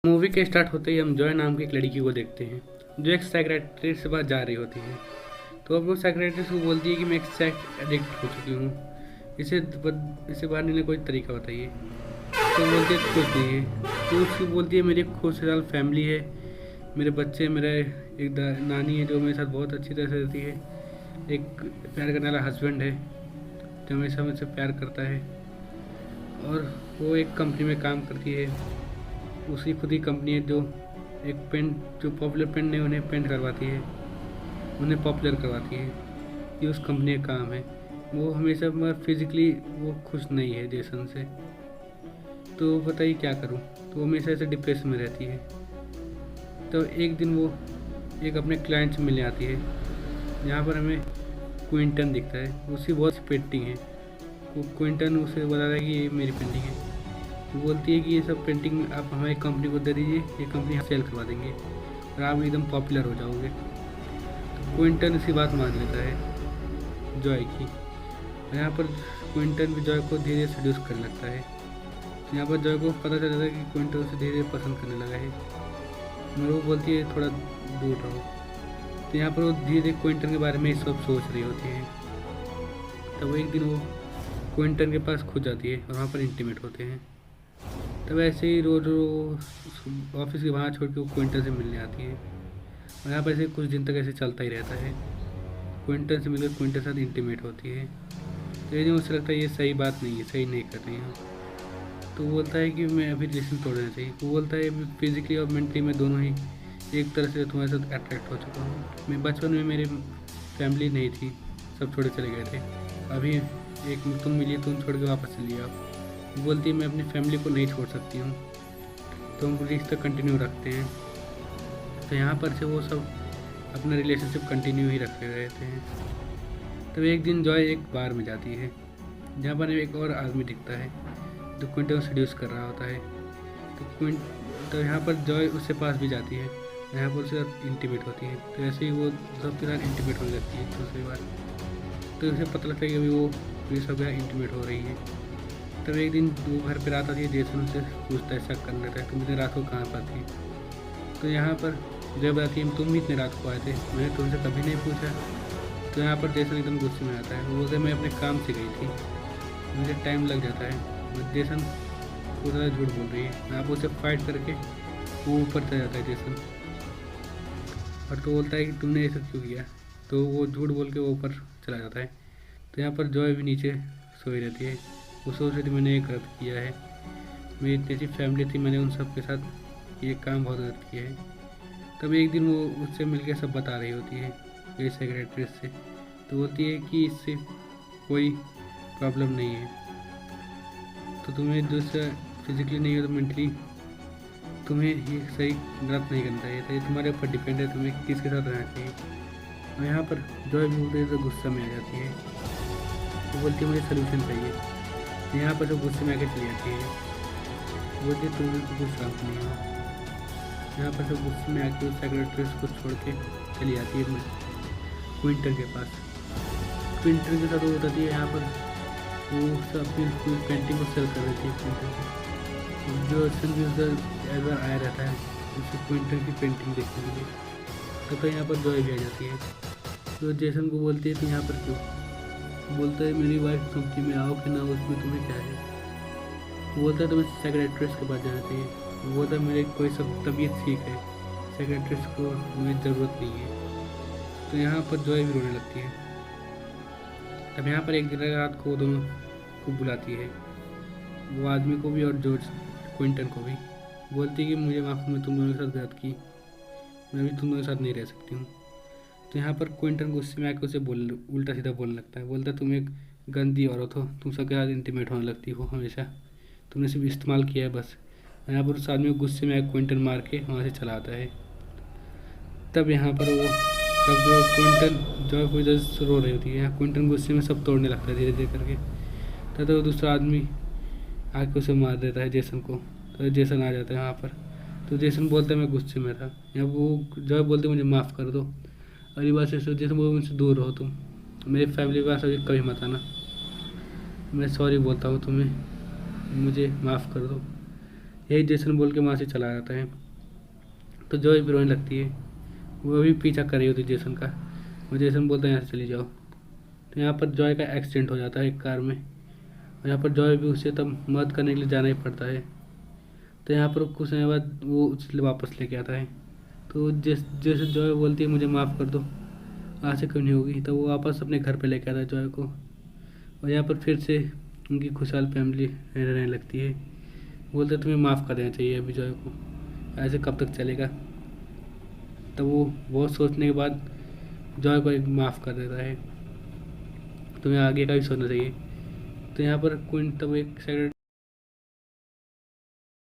Movie के start होते ही हम जॉय नाम की एक लड़की को देखते हैं जो एक साइकियाट्रिस्ट से पास जा रही होती है। तो अब वो साइकियाट्रिस्ट को बोलती है कि मैं एक सेक्स एडिक्ट हो चुकी हूँ, इसे बाहर निकलने का कोई तरीका बताइए। तो बोलती है कुछ नहीं है। तो उसकी बोलती है मेरी एक खुशहाल फैमिली है, मेरे बच्चे, मेरा एक नानी है जो मेरे साथ बहुत अच्छी तरह से रहती है, एक प्यार करने वाला हस्बैंड है जो हमेशा मुझसे प्यार करता है, और वो एक कंपनी में काम करती है। उसकी खुद ही कंपनी है जो एक पेंट, जो पॉपुलर पेंट नहीं उन्हें पेंट करवाती है, उन्हें पॉपुलर करवाती है। ये उस कंपनी का काम है। वो हमेशा मगर फिजिकली वो खुश नहीं है जेसन से। तो बताइए क्या करूँ। तो वो हमेशा ऐसे डिप्रेशन में रहती है। तो एक दिन वो एक अपने क्लाइंट से मिलने आती है। यहाँ पर हमें क्विंटन दिखता है, उसकी बहुत सी पेंटिंग है। वो क्विंटन उसे बता रहा है कि ये मेरी पेंटिंग है। वो बोलती है कि ये सब पेंटिंग आप हमारी कंपनी को दे दीजिए, ये कंपनी सेल करवा देंगे और आप एकदम पॉपुलर हो जाओगे। तो क्विंटन इसकी बात मान लेता है जॉय की। यहाँ पर क्विंटन भी जॉय को धीरे धीरे सेड्यूस करने लगता है। यहाँ पर जॉय को पता चल जाता है कि क्विंटन उसे धीरे धीरे पसंद करने लगा है, मगर वो बोलती है थोड़ा दूर रहो। तो यहाँ पर वो धीरे धीरे क्विंटन के बारे में सब सोच रही होती है। तब एक दिन वो क्विंटन के पास खुद जाती है और वहाँ पर इंटीमेट होते हैं। तब ऐसे ही रोज ऑफिस के बाहर छोड़ के वो क्विंटन से मिलने आती है और यहाँ पर ऐसे कुछ दिन तक ऐसे चलता ही रहता है। क्विंटन से मिलकर क्विंटन के साथ इंटीमेट होती है। तो ये मुझे लगता है ये सही बात नहीं है, सही नहीं कर रही हूँ। तो वो बोलता है कि मैं अभी रिलेशन तोड़ना चाहिए। वो बोलता है फिजिकली और मेंटली मैं दोनों ही एक तरह से तुम्हारे साथ अट्रैक्ट हो चुका हूँ। मैं बचपन में मेरी फैमिली नहीं थी, सब छोड़े चले गए थे। अभी एक तुम मिली, तुम छोड़ के वापस चली आप। बोलती है मैं अपनी फैमिली को नहीं छोड़ सकती हूँ, तो हम रिश्ता कंटिन्यू रखते हैं। तो यहाँ पर से वो सब अपना रिलेशनशिप कंटिन्यू ही रखे रहते हैं। तब एक दिन जॉय एक बार में जाती है जहाँ पर एक और आदमी दिखता है जो क्विंटन को सेड्यूस कर रहा होता है। तो यहाँ पर जॉय उसके पास भी जाती है, यहाँ पर उसके साथ इंटीमेट होती है। तो ऐसे ही वो सबके साथ इंटीमेट होने लगती है दूसरी बार। तो उसे पता लगता है कि अभी वो ये सब इंटीमेट हो रही है। तब एक दिन वो घर पर रात आती है, जेसन उनसे पूछता है, शक करने लगता है तुम इतने रात को कहाँ पर थी। तो यहाँ पर जब बताती है तुम भी इतने रात को आए थे, मैंने तुमसे कभी नहीं पूछा। तो यहाँ पर जेसन एकदम गुस्से में आता है। वो बोलते मैं अपने काम से गई थी, मुझे टाइम लग जाता है। जेसन पूरा झूठ बोल रही है। आप उसे फाइट करके वो ऊपर चला जाता है जेसन, और तो बोलता है कि तुमने ये सब क्यों किया। तो वो झूठ बोल के वो ऊपर चला जाता है। तो यहाँ पर जॉय भी नीचे सोई रहती है। वो सोच रही थी मैंने एक गलत किया है, मेरी इतनी अच्छी फैमिली थी, मैंने उन सब के साथ ये काम बहुत गलत किया है। तब एक दिन वो उससे मिलकर सब बता रही होती है ये सेक्रेटरिस्ट से। तो बोलती है कि इससे कोई प्रॉब्लम नहीं है, तो तुम्हें दूसरा फिजिकली नहीं हो तो मेंटली तुम्हें ये सही गलत नहीं करना चाहिए था, ये तुम्हारे ऊपर डिपेंड है तुम्हें किसके साथ रहना चाहिए। और यहाँ पर जॉय भी बोलते तो गुस्सा में आ जाती है। वो बोलती है मुझे सोल्यूशन चाहिए। यहाँ पर जो गुस्से में आके चली जाती है, बोलती है तुम तो कुछ काम नहीं हो। यहाँ पर जो गुस्से में आके उस सेक्रेटरिस्ट को छोड़ के चली जाती है क्विंटन के पास। क्विंटन के साथ वो बताती है यहाँ पर वो अपनी कोई पेंटिंग को सेल कर रही थी। क्विंटन की जो यूजर एवर आया रहता है उसे क्विंटन की पेंटिंग देखने के लिए। तब यहाँ पर जॉय भी आ जाती है। तो जेसन को बोलती है कि यहाँ पर क्यों। बोलता है मेरी वाइफ कंपनी में आओ कि ना, उसमें तुम्हें क्या है। वो बोलता है तुम्हें सेक्रेटरिस्ट के पास जाना चाहिए। वो बोलता है मेरे कोई सब तबीयत ठीक है, सेक्रेटरिस्ट को मुझे ज़रूरत नहीं है। तो यहाँ पर जॉय भी रोने लगती है। तब यहाँ पर एक दिन रात को दोनों को बुलाती है, वो आदमी को भी और जॉर्ज क्विंटन को भी। बोलती है कि मुझे माफ़, मैं तुम दोनों के साथ गलत की, मैं भी तुम दोनों के साथ नहीं रह सकती हूँ। तो यहाँ पर क्विंटन गुस्से में आकर उसे उल्टा सीधा बोलने लगता है। बोलता है तुम एक गंदी औरत हो, तुम सबके साथ इंटीमेट होने लगती हो हमेशा, तुमने सिर्फ इस्तेमाल किया है बस। यहाँ पर उस आदमी को गुस्से में आकर क्विंटन मार के वहाँ से चला आता है। तब यहाँ पर वो तब क्विंटन जॉय को इधर से रो रही होती है। यहाँ क्विंटन गुस्से में सब तोड़ने लगता है धीरे धीरे करके। तब वो दूसरा आदमी आके उसे मार देता है जेसन को। तो जेसन आ जाता है वहाँ पर। तो जेसन बोलता है मैं गुस्से में था। यहाँ वो जॉय बोलते मुझे माफ़ कर दो, अगली बार से जेसन बोल मुझसे दूर रहो, तुम मेरी फैमिली के पास अभी कभी मत आना, मैं सॉरी बोलता हूँ तुम्हें, मुझे माफ़ कर दो। यही जेसन बोल के वहाँ से चला जाता है। तो जॉय भी रोने लगती है, वो भी पीछा कर रही होती है जेसन का। वो जेसन बोलता है यहाँ से चली जाओ। तो यहाँ पर जॉय का एक्सीडेंट हो जाता है एक कार में, और यहाँ पर जॉय भी उसे तब मदद करने के लिए जाना ही पड़ता है। तो यहाँ पर कुछ समय बाद वो उसे वापस लेके आता है। तो जैसे जॉय बोलती है मुझे माफ़ कर दो, आज से क्यों नहीं होगी, तो वो वापस अपने घर पे लेके आता है जॉय को। और यहाँ पर फिर से उनकी खुशहाल फैमिली रहने लगती है। बोलते तुम्हें माफ़ कर देना चाहिए अभी जॉय को, ऐसे कब तक चलेगा। तब वो बहुत सोचने के बाद जॉय को एक माफ़ कर देता है। तुम्हें आगे का भी सोचना चाहिए। तो यहाँ पर क्विंट तब एक सेक्रेटरी